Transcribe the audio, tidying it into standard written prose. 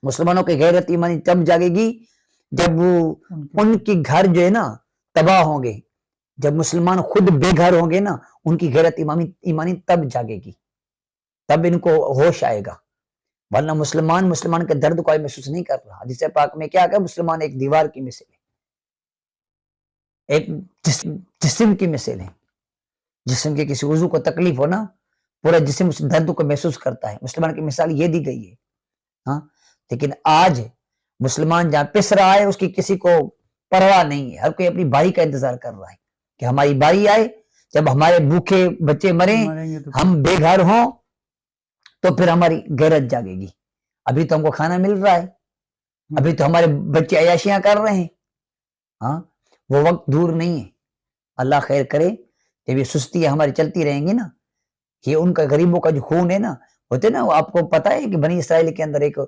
مسلمانوں کی غیرت ایمانی تب جاگے گی جب ان کے گھر جو ہے نا تباہ ہوں گے، جب مسلمان خود بے گھر ہوں گے نا، ان کی غیرت ایمانی تب جاگے گی، تب ان کو ہوش آئے گا، ورنہ مسلمان کے درد کو آج محسوس نہیں کر رہا۔ حدیث پاک میں کیا کہ مسلمان ایک دیوار کی مثل ہے، ایک جسم کی مثل ہے، جسم کے کسی عضو کو تکلیف ہونا پورا جسم اس درد کو محسوس کرتا ہے، مسلمان کی مثال یہ دی گئی ہے۔ ہاں، لیکن آج مسلمان جہاں پس رہا ہے اس کی کسی کو پرواہ نہیں ہے، ہر کوئی اپنی بھائی کا انتظار کر رہا ہے کہ ہماری بھائی آئے، جب ہمارے بھوکے بچے مریں، ہم بے گھر ہوں، تو پھر ہماری غیرت جاگے گی۔ ابھی تو ہم کو کھانا مل رہا ہے، ابھی تو ہمارے بچے عیاشیاں کر رہے ہیں، ہاں وہ وقت دور نہیں ہے۔ اللہ خیر کرے، جب یہ سستی ہماری چلتی رہیں گی نا، یہ ان کا غریبوں کا جو خون ہے نا، ہوتے نا، آپ کو پتا ہے کہ بنی اسرائیل کے اندر ایک